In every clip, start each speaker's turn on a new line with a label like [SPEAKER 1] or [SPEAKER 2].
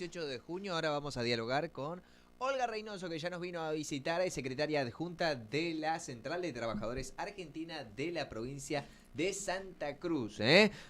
[SPEAKER 1] 18 de junio. Ahora vamos a dialogar con Olga Reynoso, que ya nos vino a visitar, es secretaria adjunta de la Central de Trabajadores Argentina de la provincia de Santa Cruz.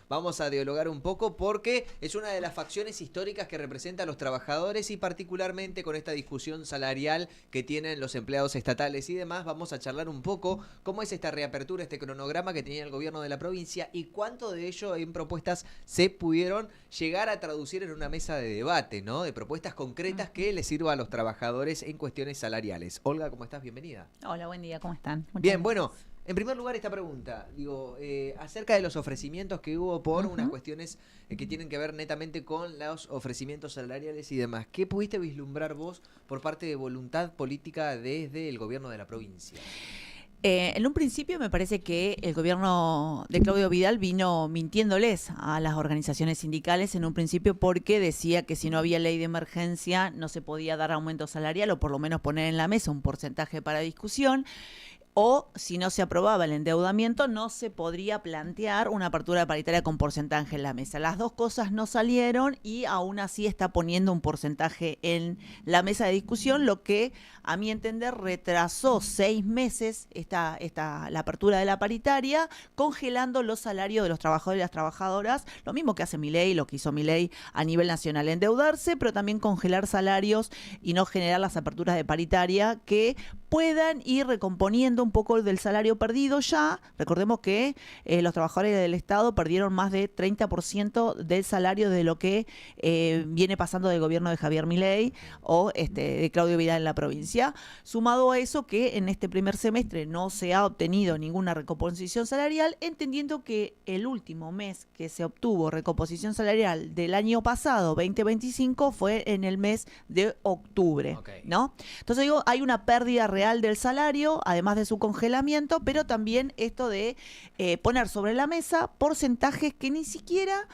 [SPEAKER 1] Vamos a dialogar un poco porque es una de las facciones históricas que representa a los trabajadores y particularmente con esta discusión salarial que tienen los empleados estatales y demás. Vamos a charlar un poco cómo es esta reapertura, este cronograma que tenía el gobierno de la provincia y cuánto de ello en propuestas se pudieron llegar a traducir en una mesa de debate, ¿no? De propuestas concretas que les sirva a los trabajadores en cuestiones salariales. Olga, ¿cómo estás? Bienvenida.
[SPEAKER 2] Hola, buen día, ¿cómo están?
[SPEAKER 1] Bien, bueno, en primer lugar esta pregunta, digo, acerca de los ofrecimientos que hubo por unas cuestiones que tienen que ver netamente con los ofrecimientos salariales y demás. ¿Qué pudiste vislumbrar vos por parte de voluntad política desde el gobierno de la provincia?
[SPEAKER 2] En un principio me parece que el gobierno de Claudio Vidal vino mintiéndoles a las organizaciones sindicales en un principio porque decía que si no había ley de emergencia no se podía dar aumento salarial o por lo menos poner en la mesa un porcentaje para discusión. O si no se aprobaba el endeudamiento, no se podría plantear una apertura paritaria con porcentaje en la mesa. Las dos cosas no salieron y aún así está poniendo un porcentaje en la mesa de discusión, lo que a mi entender retrasó 6 meses la apertura de la paritaria, congelando los salarios de los trabajadores y las trabajadoras, lo mismo que hace Milei, lo que hizo Milei a nivel nacional, endeudarse, pero también congelar salarios y no generar las aperturas de paritaria que puedan ir recomponiendo un poco del salario perdido ya. Recordemos que los trabajadores del Estado perdieron más de 30% del salario de lo que viene pasando del gobierno de Javier Milei o de Claudio Vidal en la provincia. Sumado a eso que en este primer semestre no se ha obtenido ninguna recomposición salarial, entendiendo que el último mes que se obtuvo recomposición salarial del año pasado, 2025, fue en el mes de octubre, ¿no? Entonces digo, hay una pérdida real del salario, además de su congelamiento, pero también esto de poner sobre la mesa porcentajes que ni siquiera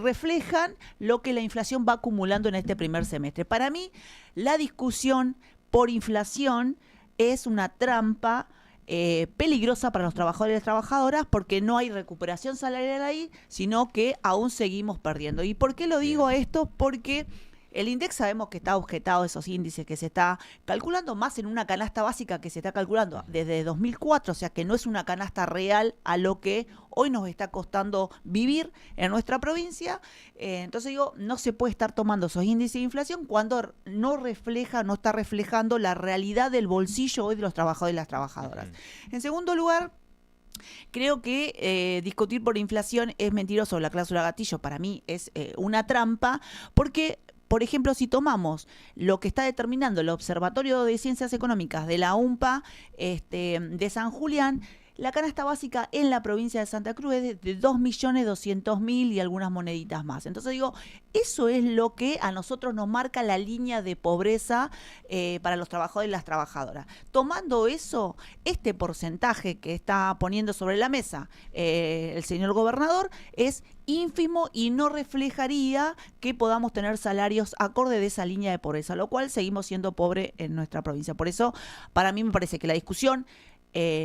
[SPEAKER 2] reflejan lo que la inflación va acumulando en este primer semestre. Para mí, la discusión por inflación es una trampa peligrosa para los trabajadores y las trabajadoras porque no hay recuperación salarial ahí, sino que aún seguimos perdiendo. ¿Y por qué lo digo esto? Porque el INDEC sabemos que está objetado esos índices, que se está calculando más en una canasta básica que se está calculando desde 2004, o sea que no es una canasta real a lo que hoy nos está costando vivir en nuestra provincia. Entonces digo, no se puede estar tomando esos índices de inflación cuando no está reflejando la realidad del bolsillo hoy de los trabajadores y las trabajadoras. En segundo lugar, creo que discutir por inflación es mentiroso. La cláusula gatillo para mí es una trampa porque, por ejemplo, si tomamos lo que está determinando el Observatorio de Ciencias Económicas de la UMPA de San Julián, la canasta básica en la provincia de Santa Cruz es de 2.200.000 y algunas moneditas más. Entonces digo, eso es lo que a nosotros nos marca la línea de pobreza para los trabajadores y las trabajadoras. Tomando eso, este porcentaje que está poniendo sobre la mesa el señor gobernador es ínfimo y no reflejaría que podamos tener salarios acorde de esa línea de pobreza, lo cual seguimos siendo pobres en nuestra provincia. Por eso, para mí me parece que la discusión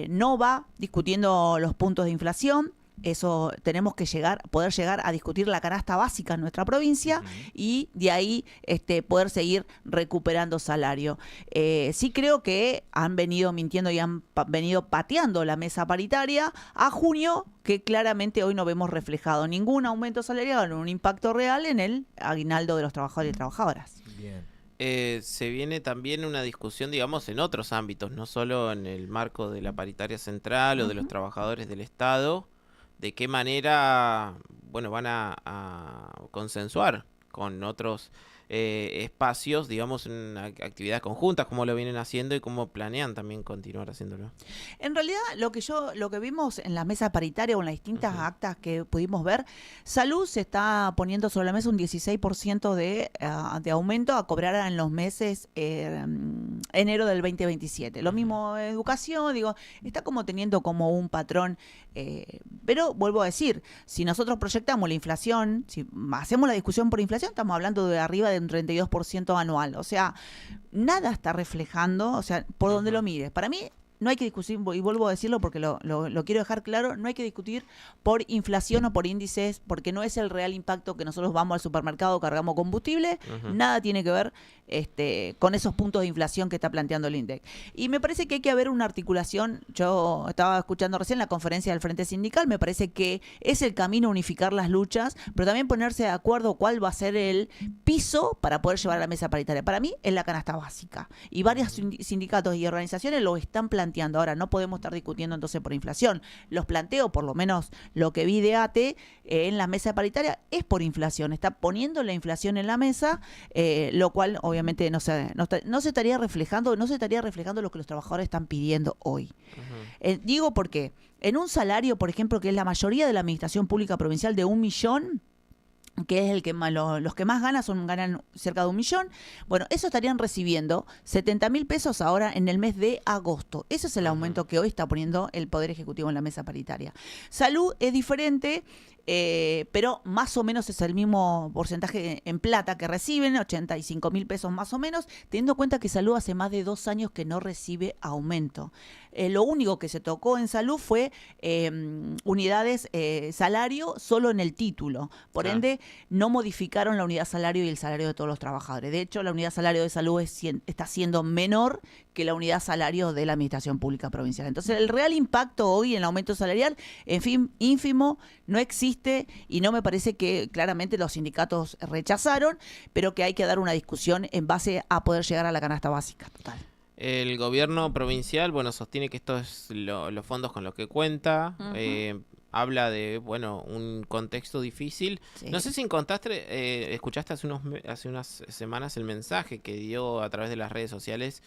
[SPEAKER 2] no va discutiendo los puntos de inflación. Eso tenemos que poder llegar a discutir la canasta básica en nuestra provincia y de ahí poder seguir recuperando salario. Sí creo que han venido mintiendo y han venido pateando la mesa paritaria a junio, que claramente hoy no vemos reflejado ningún aumento salarial o un impacto real en el aguinaldo de los trabajadores y trabajadoras.
[SPEAKER 1] Bien.
[SPEAKER 3] Se viene también una discusión, digamos, en otros ámbitos, no solo en el marco de la paritaria central o de los trabajadores del Estado, de qué manera, bueno, van a consensuar con otros espacios, digamos, en actividades conjuntas, como lo vienen haciendo y cómo planean también continuar haciéndolo.
[SPEAKER 2] En realidad, lo que vimos en la mesa paritaria o en las distintas actas que pudimos ver, Salud se está poniendo sobre la mesa un 16% de aumento a cobrar en los meses enero del 2027. Lo mismo Educación, digo, está como teniendo como un patrón, pero vuelvo a decir, si nosotros proyectamos la inflación, si hacemos la discusión por inflación, estamos hablando de arriba de un 32% anual. O sea, nada está reflejando, o sea, por donde lo mires. Para mí, no hay que discutir, y vuelvo a decirlo porque lo quiero dejar claro, no hay que discutir por inflación o por índices, porque no es el real impacto que nosotros vamos al supermercado, cargamos combustible, nada tiene que ver con esos puntos de inflación que está planteando el INDEC. Y me parece que hay que haber una articulación. Yo estaba escuchando recién la conferencia del Frente Sindical, me parece que es el camino unificar las luchas, pero también ponerse de acuerdo cuál va a ser el piso para poder llevar a la mesa paritaria. Para mí es la canasta básica. Y varios sindicatos y organizaciones lo están planteando. Ahora, no podemos estar discutiendo entonces por inflación. Los planteo, por lo menos lo que vi de ATE en la mesa paritaria, es por inflación. Está poniendo la inflación en la mesa, lo cual obviamente no se estaría reflejando lo que los trabajadores están pidiendo hoy. Digo porque en un salario, por ejemplo, que es la mayoría de la administración pública provincial de 1 millón, que es el que más, los que más ganan cerca de 1 millón, bueno, eso estarían recibiendo 70.000 pesos ahora en el mes de agosto. Ese es el aumento que hoy está poniendo el Poder Ejecutivo en la mesa paritaria. Salud es diferente, pero más o menos es el mismo porcentaje en plata que reciben, 85.000 pesos más o menos, teniendo en cuenta que Salud hace más de 2 años que no recibe aumento. Lo único que se tocó en Salud fue unidades salario solo en el título. Por ende, no modificaron la unidad salario y el salario de todos los trabajadores. De hecho, la unidad salario de Salud está siendo menor que la unidad salario de la Administración Pública Provincial. Entonces, el real impacto hoy en el aumento salarial, en fin, ínfimo, no existe, y no me parece que claramente los sindicatos rechazaron, pero que hay que dar una discusión en base a poder llegar a la canasta básica total.
[SPEAKER 3] El gobierno provincial, bueno, sostiene que esto es los fondos con los que cuenta. Habla de, bueno, un contexto difícil. Sí. No sé si escuchaste hace unas semanas el mensaje que dio a través de las redes sociales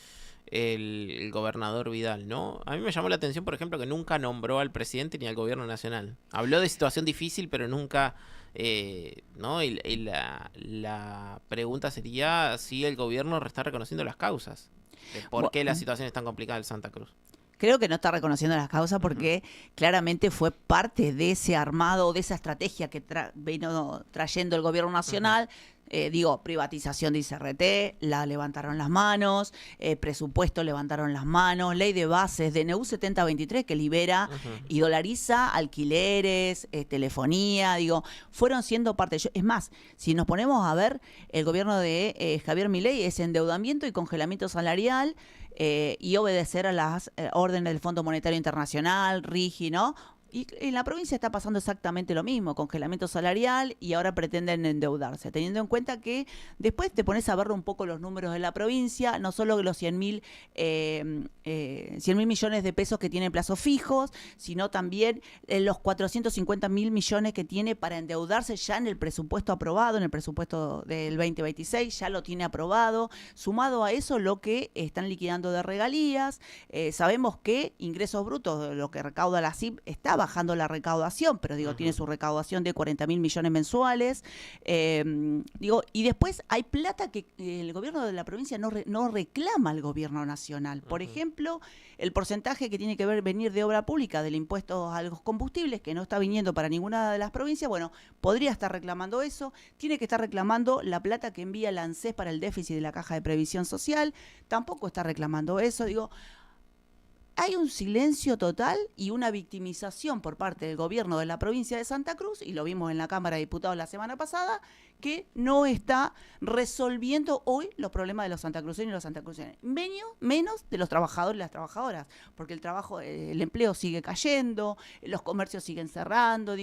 [SPEAKER 3] el gobernador Vidal, ¿no? A mí me llamó la atención, por ejemplo, que nunca nombró al presidente ni al gobierno nacional. Habló de situación difícil, pero nunca, ¿no? Y la pregunta sería si el gobierno está reconociendo las causas. ¿Por qué la situación es tan complicada en Santa Cruz?
[SPEAKER 2] Creo que no está reconociendo las causas porque claramente fue parte de ese armado, de esa estrategia que vino trayendo el gobierno nacional. Privatización de ICRT, la levantaron las manos, presupuesto levantaron las manos, ley de bases, DNU 7023 que libera y dolariza alquileres, telefonía, fueron siendo parte. Es más, si nos ponemos a ver, el gobierno de Javier Milei es endeudamiento y congelamiento salarial, y obedecer a las órdenes del Fondo Monetario Internacional, RIGI, ¿no? Y en la provincia está pasando exactamente lo mismo, congelamiento salarial, y ahora pretenden endeudarse, teniendo en cuenta que después te pones a ver un poco los números de la provincia, no solo los 100.000 millones de pesos que tiene plazos fijos, sino también los 450.000 millones que tiene para endeudarse ya en el presupuesto aprobado, en el presupuesto del 2026, ya lo tiene aprobado. Sumado a eso, lo que están liquidando de regalías, sabemos que ingresos brutos, lo que recauda la CIP, está bajando la recaudación, pero tiene su recaudación de 40.000 millones mensuales. Y después hay plata que el gobierno de la provincia no reclama al gobierno nacional. Por ejemplo, el porcentaje que tiene que venir de obra pública del impuesto a los combustibles, que no está viniendo para ninguna de las provincias, bueno, podría estar reclamando eso. Tiene que estar reclamando la plata que envía el ANSES para el déficit de la Caja de Previsión Social. Tampoco está reclamando eso. Hay un silencio total y una victimización por parte del gobierno de la provincia de Santa Cruz, y lo vimos en la Cámara de Diputados la semana pasada, que no está resolviendo hoy los problemas de los santacruceños y los santacruceños. Menos de los trabajadores y las trabajadoras, porque el empleo sigue cayendo, los comercios siguen cerrando,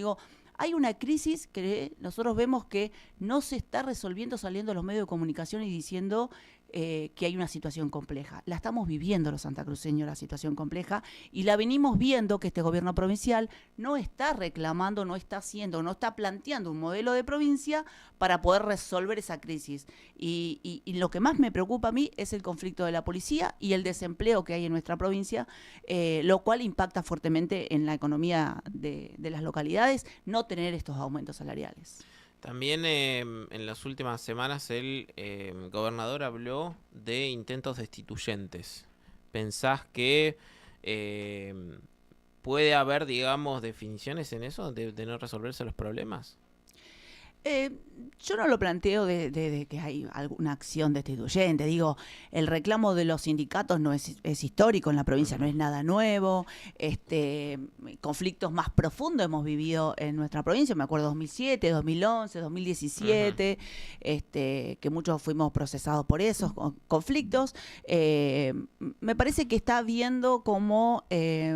[SPEAKER 2] hay una crisis que nosotros vemos que no se está resolviendo saliendo a los medios de comunicación y diciendo que hay una situación compleja. La estamos viviendo los santacruceños, la situación compleja, y la venimos viendo que este gobierno provincial no está reclamando, no está planteando un modelo de provincia para poder resolver esa crisis. Y lo que más me preocupa a mí es el conflicto de la policía y el desempleo que hay en nuestra provincia, lo cual impacta fuertemente en la economía de las localidades, no tener estos aumentos salariales.
[SPEAKER 3] También en las últimas semanas el gobernador habló de intentos destituyentes. ¿Pensás que puede haber, definiciones en eso, de no resolverse los problemas?
[SPEAKER 2] Yo no lo planteo de que hay alguna acción destituyente. Digo, el reclamo de los sindicatos no es histórico en la provincia, no es nada nuevo. Conflictos más profundos hemos vivido en nuestra provincia. Me acuerdo 2007, 2011, 2017, que muchos fuimos procesados por esos conflictos. Me parece que está viendo como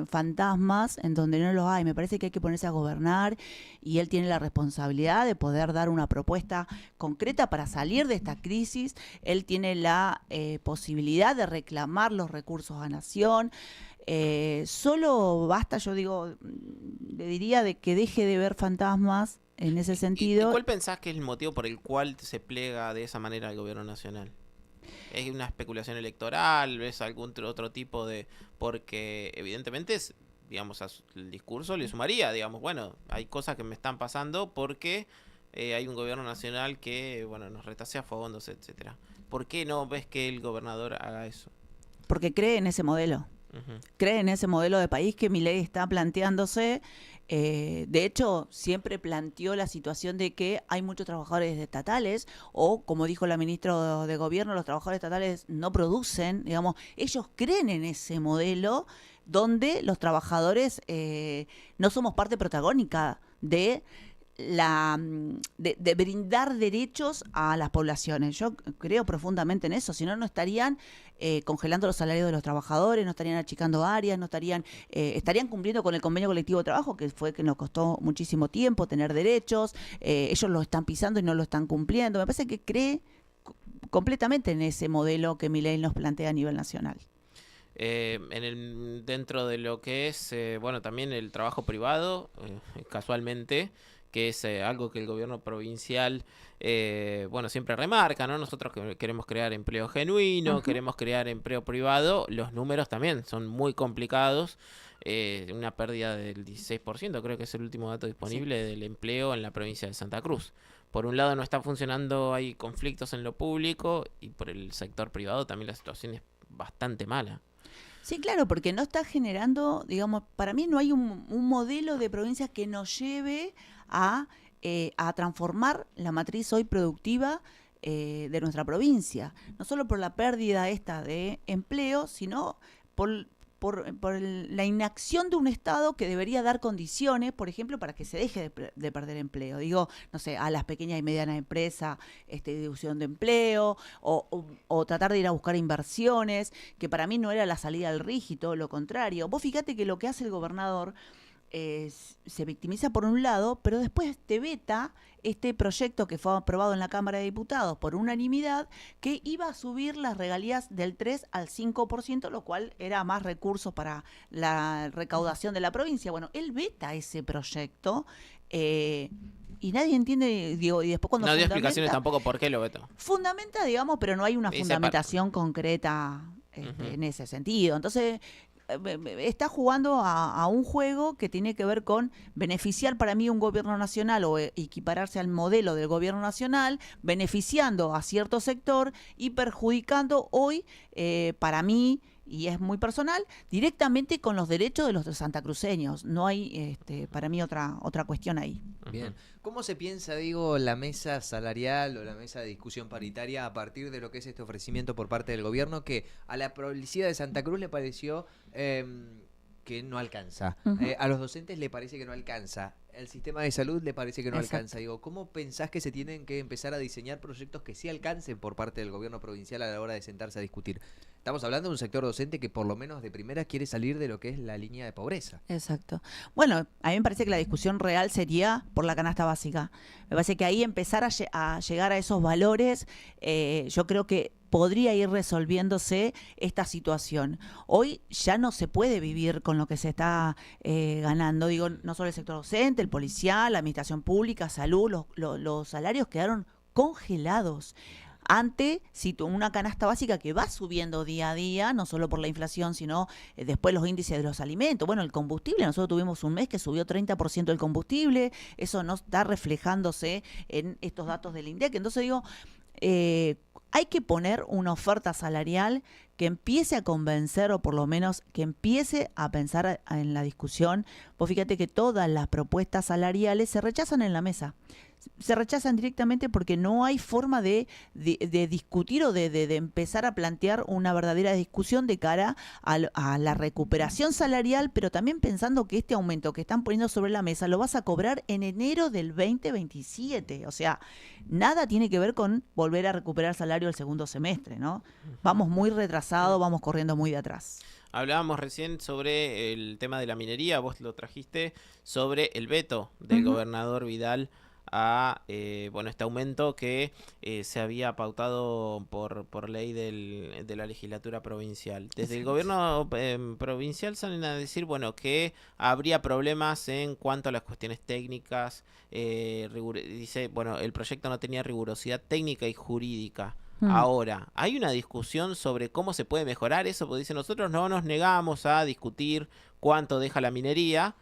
[SPEAKER 2] fantasmas en donde no los hay. Me parece que hay que ponerse a gobernar y él tiene la responsabilidad de poder dar una propuesta concreta para salir de esta crisis. Él tiene la posibilidad de reclamar los recursos a Nación. Solo basta, yo digo, le diría de que deje de ver fantasmas en ese sentido.
[SPEAKER 3] ¿Y cuál pensás que es el motivo por el cual se plega de esa manera al gobierno nacional? ¿Es una especulación electoral? ¿Es algún otro tipo de...? Porque evidentemente es, digamos, al discurso le sumaría, digamos, bueno, hay cosas que me están pasando porque hay un gobierno nacional que, bueno, nos retasea fondos, etcétera. ¿Por qué no ves que el gobernador haga eso?
[SPEAKER 2] Porque cree en ese modelo. Cree en ese modelo de país que Milei está planteándose. De hecho, siempre planteó la situación de que hay muchos trabajadores estatales, o como dijo la ministra de Gobierno, los trabajadores estatales no producen, digamos, ellos creen en ese modelo donde los trabajadores no somos parte protagónica de brindar derechos a las poblaciones. Yo creo profundamente en eso, si no, no estarían congelando los salarios de los trabajadores, no estarían achicando áreas, no estarían cumpliendo con el convenio colectivo de trabajo, que fue que nos costó muchísimo tiempo tener derechos. Ellos lo están pisando y no lo están cumpliendo. Me parece que cree completamente en ese modelo que Milei nos plantea a nivel nacional.
[SPEAKER 3] Dentro de lo que es, bueno, también el trabajo privado, casualmente, que es algo que el gobierno provincial, bueno, siempre remarca, ¿no? Nosotros queremos crear empleo genuino, queremos crear empleo privado, los números también son muy complicados, una pérdida del 16%, creo que es el último dato disponible del empleo en la provincia de Santa Cruz. Por un lado no está funcionando, hay conflictos en lo público, y por el sector privado también la situación es bastante mala.
[SPEAKER 2] Sí, claro, porque no está generando, digamos, para mí no hay un modelo de provincias que nos lleve a transformar la matriz hoy productiva de nuestra provincia. No solo por la pérdida esta de empleo, sino por la inacción de un Estado que debería dar condiciones, por ejemplo, para que se deje de perder empleo. Digo, no sé, a las pequeñas y medianas empresas, difusión de empleo, o tratar de ir a buscar inversiones, que para mí no era la salida al RIGI, todo lo contrario. Vos fíjate que lo que hace el gobernador se victimiza por un lado, pero después te veta este proyecto que fue aprobado en la Cámara de Diputados por unanimidad, que iba a subir las regalías del 3 al 5%, lo cual era más recursos para la recaudación de la provincia. Bueno, él veta ese proyecto y nadie entiende, digo, y después cuando
[SPEAKER 3] no dio explicaciones tampoco por qué lo vetó.
[SPEAKER 2] Fundamenta, digamos, pero no hay una fundamentación concreta en ese sentido. Entonces está jugando a un juego que tiene que ver con beneficiar para mí un gobierno nacional o equipararse al modelo del gobierno nacional, beneficiando a cierto sector y perjudicando hoy, para mí, y es muy personal, directamente con los derechos de los santacruceños. No hay, para mí, otra cuestión ahí.
[SPEAKER 1] Bien. ¿Cómo se piensa, digo, la mesa salarial o la mesa de discusión paritaria a partir de lo que es este ofrecimiento por parte del gobierno, que a la policía de Santa Cruz le pareció que no alcanza, a los docentes le parece que no alcanza, el sistema de salud le parece que no alcanza? Digo, ¿cómo pensás que se tienen que empezar a diseñar proyectos que sí alcancen por parte del gobierno provincial a la hora de sentarse a discutir? Estamos hablando de un sector docente que por lo menos de primera quiere salir de lo que es la línea de pobreza.
[SPEAKER 2] Exacto. Bueno, a mí me parece que la discusión real sería por la canasta básica. Me parece que ahí empezar a llegar a esos valores, yo creo que podría ir resolviéndose esta situación. Hoy ya no se puede vivir con lo que se está ganando, digo, no solo el sector docente, el policial, la administración pública, salud, los salarios quedaron congelados ante una canasta básica que va subiendo día a día, no solo por la inflación, sino después los índices de los alimentos. Bueno, el combustible, nosotros tuvimos un mes que subió 30% el combustible, eso no está reflejándose en estos datos del INDEC. Entonces digo, hay que poner una oferta salarial que empiece a convencer, o por lo menos que empiece a pensar en la discusión. Vos fíjate que todas las propuestas salariales se rechazan en la mesa. se rechazan directamente porque no hay forma de discutir o de empezar a plantear una verdadera discusión de cara a la recuperación salarial, pero también pensando que este aumento que están poniendo sobre la mesa lo vas a cobrar en enero del 2027. O sea, nada tiene que ver con volver a recuperar salario el segundo semestre, ¿no? Vamos muy retrasados, vamos corriendo muy de atrás.
[SPEAKER 3] Hablábamos recién sobre el tema de la minería, vos lo trajiste, sobre el veto del gobernador Vidal a este aumento que se había pautado por ley de la legislatura provincial. Desde el gobierno provincial salen a decir, bueno, que habría problemas en cuanto a las cuestiones técnicas. Dice, bueno, el proyecto no tenía rigurosidad técnica y jurídica. Ahora, hay una discusión sobre cómo se puede mejorar eso, porque dice, nosotros no nos negamos a discutir cuánto deja la minería,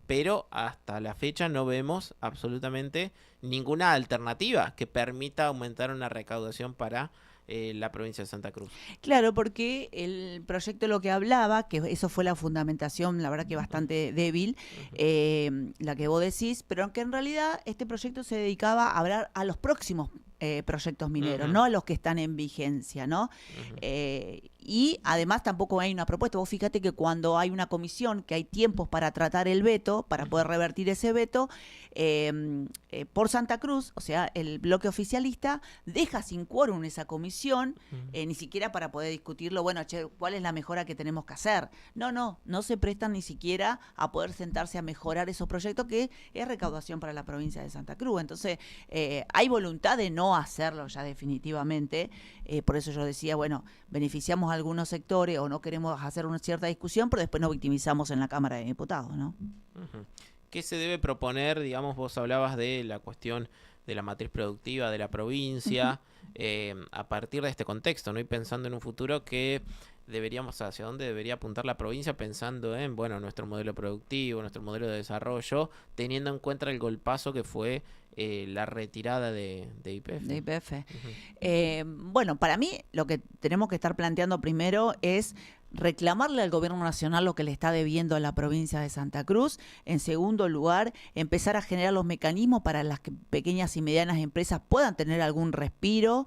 [SPEAKER 3] pero hasta la fecha no vemos absolutamente ninguna alternativa que permita aumentar una recaudación para la provincia de Santa Cruz.
[SPEAKER 2] Claro, porque el proyecto lo que hablaba, que eso fue la fundamentación, la verdad que bastante débil, la que vos decís, pero que en realidad este proyecto se dedicaba a hablar a los próximos proyectos mineros, no a los que están en vigencia, ¿no? Y además tampoco hay una propuesta. Vos fíjate que cuando hay una comisión, que hay tiempos para tratar el veto, para poder revertir ese veto, por Santa Cruz, o sea, el bloque oficialista deja sin quórum esa comisión, ni siquiera para poder discutirlo, bueno, che, ¿cuál es la mejora que tenemos que hacer? No se prestan ni siquiera a poder sentarse a mejorar esos proyectos, que es recaudación para la provincia de Santa Cruz. Entonces, hay voluntad de no hacerlo ya definitivamente, por eso yo decía, bueno, beneficiamos a algunos sectores o no queremos hacer una cierta discusión, pero después nos victimizamos en la Cámara de Diputados, ¿no?
[SPEAKER 3] ¿Qué se debe proponer? Digamos, vos hablabas de la cuestión de la matriz productiva de la provincia, a partir de este contexto, ¿no? Y pensando en un futuro que deberíamos, hacia dónde debería apuntar la provincia, pensando en, bueno, nuestro modelo productivo, nuestro modelo de desarrollo, teniendo en cuenta el golpazo que fue la retirada de YPF.
[SPEAKER 2] De YPF. Bueno, para mí lo que tenemos que estar planteando primero es reclamarle al gobierno nacional lo que le está debiendo a la provincia de Santa Cruz. En segundo lugar, empezar a generar los mecanismos para las pequeñas y medianas empresas puedan tener algún respiro.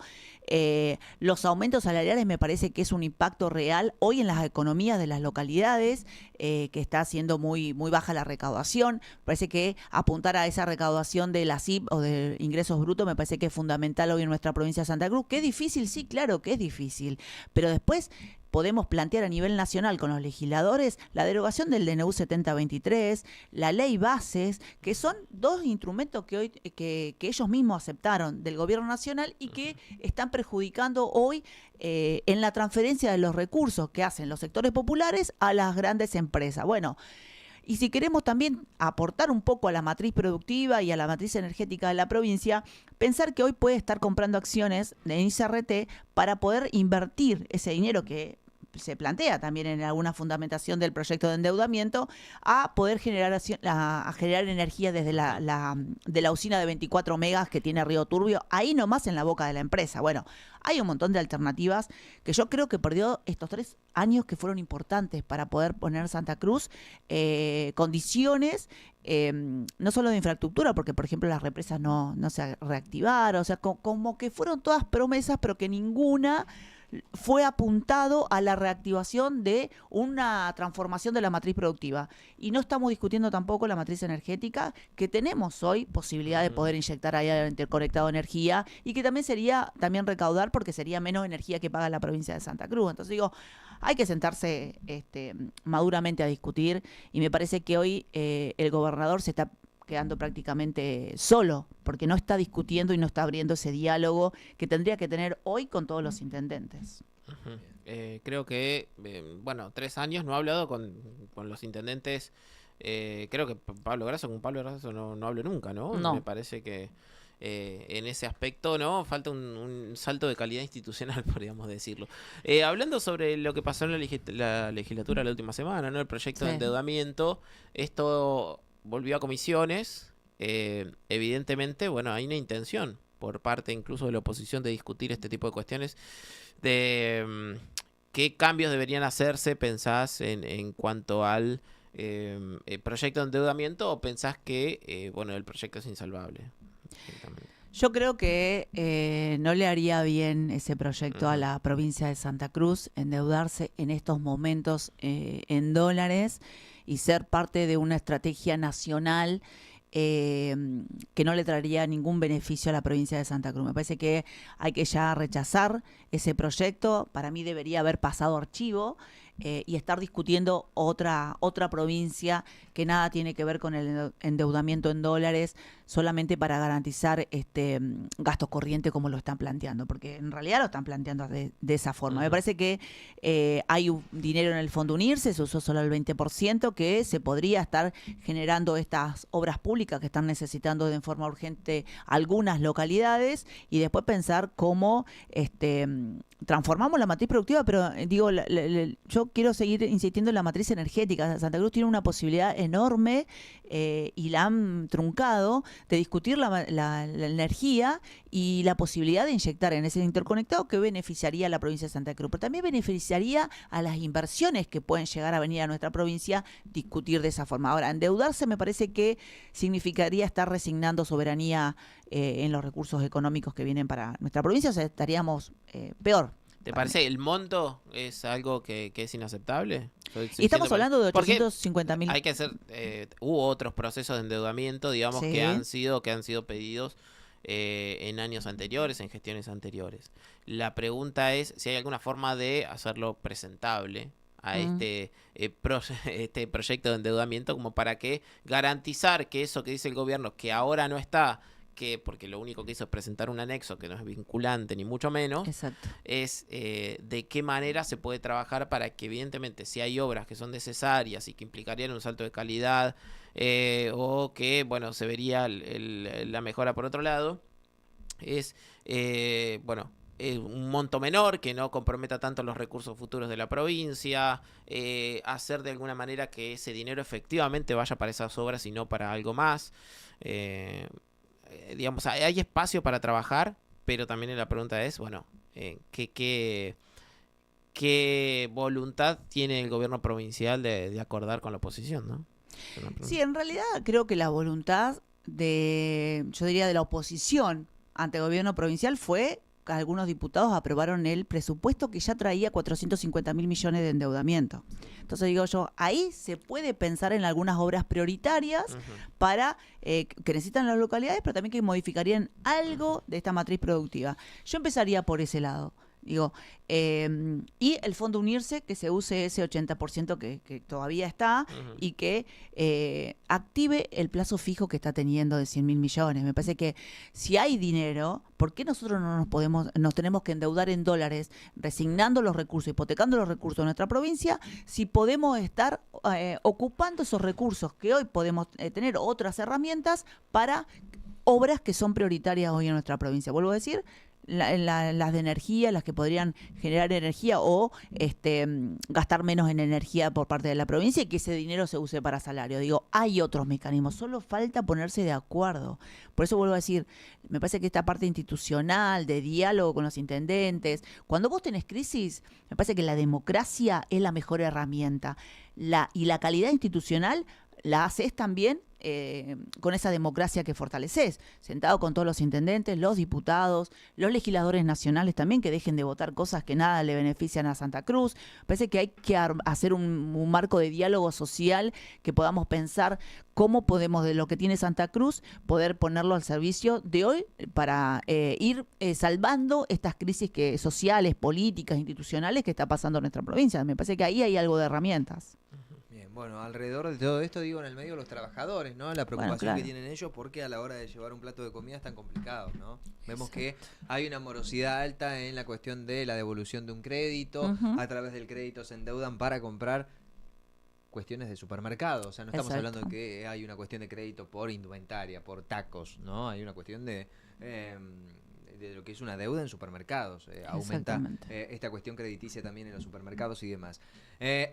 [SPEAKER 2] Los aumentos salariales me parece que es un impacto real hoy en las economías de las localidades, que está siendo muy, muy baja la recaudación. Parece que apuntar a esa recaudación de la CIP o de ingresos brutos me parece que es fundamental hoy en nuestra provincia de Santa Cruz. ¿Qué es difícil? Sí, claro que es difícil, pero después podemos plantear a nivel nacional con los legisladores la derogación del DNU 7023, la ley bases, que son dos instrumentos que hoy que ellos mismos aceptaron del gobierno nacional y que están perjudicando hoy en la transferencia de los recursos que hacen los sectores populares a las grandes empresas. Bueno, y si queremos también aportar un poco a la matriz productiva y a la matriz energética de la provincia, pensar que hoy puede estar comprando acciones de ICRT para poder invertir ese dinero que se plantea también en alguna fundamentación del proyecto de endeudamiento, a poder generar energía desde de la usina de 24 megas que tiene Río Turbio, ahí nomás en la boca de la empresa. Bueno, hay un montón de alternativas que yo creo que perdió estos 3 años que fueron importantes para poder poner Santa Cruz condiciones, no solo de infraestructura, porque por ejemplo las represas no se reactivaron, o sea, como que fueron todas promesas, pero que ninguna fue apuntado a la reactivación de una transformación de la matriz productiva. Y no estamos discutiendo tampoco la matriz energética, que tenemos hoy posibilidad de poder inyectar ahí al interconectado energía, y que también sería recaudar, porque sería menos energía que paga la provincia de Santa Cruz. Entonces digo, hay que sentarse maduramente a discutir, y me parece que hoy el gobernador se está quedando prácticamente solo, porque no está discutiendo y no está abriendo ese diálogo que tendría que tener hoy con todos los intendentes.
[SPEAKER 3] Creo que, 3 años no ha hablado con los intendentes. Creo que con Pablo Grasso no hablo nunca, ¿no? Me parece que en ese aspecto, ¿no? Falta un salto de calidad institucional, podríamos decirlo. Hablando sobre lo que pasó en la legislatura la última semana, ¿no? El proyecto de endeudamiento, esto volvió a comisiones. Evidentemente, bueno, hay una intención por parte incluso de la oposición de discutir este tipo de cuestiones, de qué cambios deberían hacerse. ¿Pensás en cuanto al proyecto de endeudamiento, o pensás que el proyecto es insalvable? directamente.
[SPEAKER 2] Yo creo que no le haría bien ese proyecto a la provincia de Santa Cruz endeudarse en estos momentos en dólares y ser parte de una estrategia nacional que no le traería ningún beneficio a la provincia de Santa Cruz. Me parece que hay que ya rechazar ese proyecto. Para mí debería haber pasado archivo y estar discutiendo otra provincia que nada tiene que ver con el endeudamiento en dólares solamente para garantizar gastos corrientes como lo están planteando, porque en realidad lo están planteando de esa forma. Me parece que hay un dinero en el Fondo Unirse, se usó solo el 20%, que se podría estar generando estas obras públicas que están necesitando de forma urgente algunas localidades y después pensar cómo transformamos la matriz productiva, pero yo quiero seguir insistiendo en la matriz energética. Santa Cruz tiene una posibilidad enorme y la han truncado de discutir la energía y la posibilidad de inyectar en ese interconectado que beneficiaría a la provincia de Santa Cruz, pero también beneficiaría a las inversiones que pueden llegar a venir a nuestra provincia discutir de esa forma. Ahora, endeudarse me parece que significaría estar resignando soberanía en los recursos económicos que vienen para nuestra provincia, o sea, estaríamos peor.
[SPEAKER 3] ¿Te parece el monto es algo que es inaceptable?
[SPEAKER 2] Y estamos hablando de 850.000.
[SPEAKER 3] Hay que hacer, hubo otros procesos de endeudamiento, digamos,
[SPEAKER 2] Sí.
[SPEAKER 3] que han sido pedidos en años anteriores, en gestiones anteriores. La pregunta es si hay alguna forma de hacerlo presentable a este proyecto de endeudamiento como para que garantizar que eso que dice el gobierno, que ahora no está, porque lo único que hizo es presentar un anexo que no es vinculante ni mucho menos.
[SPEAKER 2] Exacto.
[SPEAKER 3] Es de qué manera se puede trabajar para que evidentemente si hay obras que son necesarias y que implicarían un salto de calidad o que bueno se vería la mejora por otro lado, es un monto menor que no comprometa tanto los recursos futuros de la provincia, hacer de alguna manera que ese dinero efectivamente vaya para esas obras y no para algo más. Digamos, hay espacio para trabajar, pero también la pregunta es, bueno, ¿qué voluntad tiene el gobierno provincial de acordar con la oposición, ¿no?
[SPEAKER 2] Sí, en realidad creo que la voluntad yo diría de la oposición ante el gobierno provincial fue que algunos diputados aprobaron el presupuesto que ya traía 450.000 millones de endeudamiento. Entonces digo yo, ahí se puede pensar en algunas obras prioritarias para que necesitan las localidades, pero también que modificarían algo de esta matriz productiva. Yo empezaría por ese lado. Digo, y el Fondo Unirse, que se use ese 80% que todavía está y que active el plazo fijo que está teniendo de 100.000 millones. Me parece que si hay dinero, ¿por qué nosotros no nos tenemos que endeudar en dólares, resignando los recursos, hipotecando los recursos de nuestra provincia, si podemos estar ocupando esos recursos que hoy podemos tener otras herramientas para obras que son prioritarias hoy en nuestra provincia? Vuelvo a decir, las de energía, las que podrían generar energía o gastar menos en energía por parte de la provincia y que ese dinero se use para salario. Digo, hay otros mecanismos, solo falta ponerse de acuerdo. Por eso vuelvo a decir, me parece que esta parte institucional, de diálogo con los intendentes, cuando vos tenés crisis, me parece que la democracia es la mejor herramienta. Y la calidad institucional la haces también con esa democracia que fortaleces, sentado con todos los intendentes, los diputados, los legisladores nacionales también, que dejen de votar cosas que nada le benefician a Santa Cruz. Parece que hay que hacer un marco de diálogo social que podamos pensar cómo podemos, de lo que tiene Santa Cruz, poder ponerlo al servicio de hoy para ir salvando estas crisis sociales, políticas, institucionales que está pasando en nuestra provincia. Me parece que ahí hay algo de herramientas.
[SPEAKER 1] Bueno, alrededor de todo esto, digo, en el medio los trabajadores, ¿no? La preocupación
[SPEAKER 2] claro.
[SPEAKER 1] que tienen ellos porque a la hora de llevar un plato de comida es tan complicado, ¿no? Vemos que hay una morosidad alta en la cuestión de la devolución de un crédito, a través del crédito se endeudan para comprar cuestiones de supermercado, o sea, no estamos hablando de que hay una cuestión de crédito por indumentaria, por tacos, ¿no? Hay una cuestión de de lo que es una deuda en supermercados. Aumenta esta cuestión crediticia también en los supermercados y demás.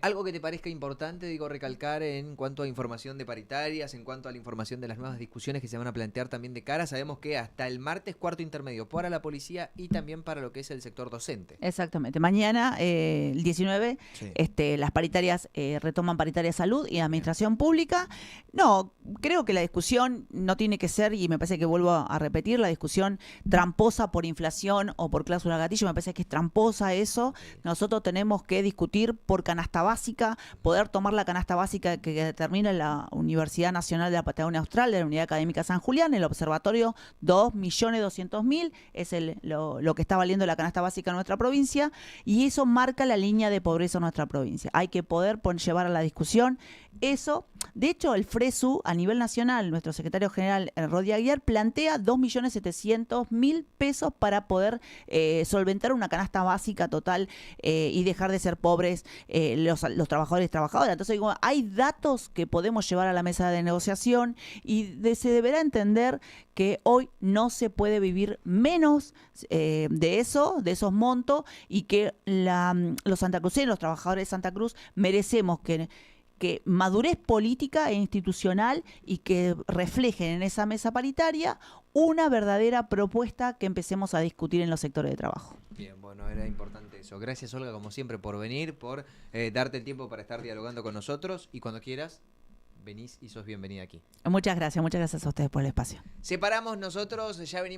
[SPEAKER 1] Algo que te parezca importante, digo, recalcar en cuanto a información de paritarias, en cuanto a la información de las nuevas discusiones que se van a plantear también de cara. Sabemos que hasta el martes cuarto intermedio para la policía y también para lo que es el sector docente.
[SPEAKER 2] Exactamente. Mañana, el 19,
[SPEAKER 1] Sí.
[SPEAKER 2] las paritarias retoman paritaria salud y administración pública. No, creo que la discusión no tiene que ser, y me parece que vuelvo a repetir, la discusión tramposa por inflación o por cláusula gatillo, me parece que es tramposa eso. Nosotros tenemos que discutir por canasta básica, poder tomar la canasta básica que determina la Universidad Nacional de la Patagonia Austral, de la Unidad Académica San Julián, el observatorio 2.200.000, es lo que está valiendo la canasta básica en nuestra provincia, y eso marca la línea de pobreza en nuestra provincia. Hay que poder llevar a la discusión eso. De hecho, el FRESU a nivel nacional, nuestro secretario general Rodi Aguiar, plantea 2.700.000 pesos para poder solventar una canasta básica total y dejar de ser pobres los trabajadores y trabajadoras. Entonces, digo, hay datos que podemos llevar a la mesa de negociación y se deberá entender que hoy no se puede vivir menos de esos montos, y que los santacruceños, los trabajadores de Santa Cruz, merecemos que madurez política e institucional, y que reflejen en esa mesa paritaria una verdadera propuesta que empecemos a discutir en los sectores de trabajo.
[SPEAKER 1] Bien, bueno, era importante eso. Gracias, Olga, como siempre, por venir, por darte el tiempo para estar dialogando con nosotros, y cuando quieras, venís y sos bienvenida aquí.
[SPEAKER 2] Muchas gracias a ustedes por el espacio.
[SPEAKER 1] Separamos nosotros, ya venimos.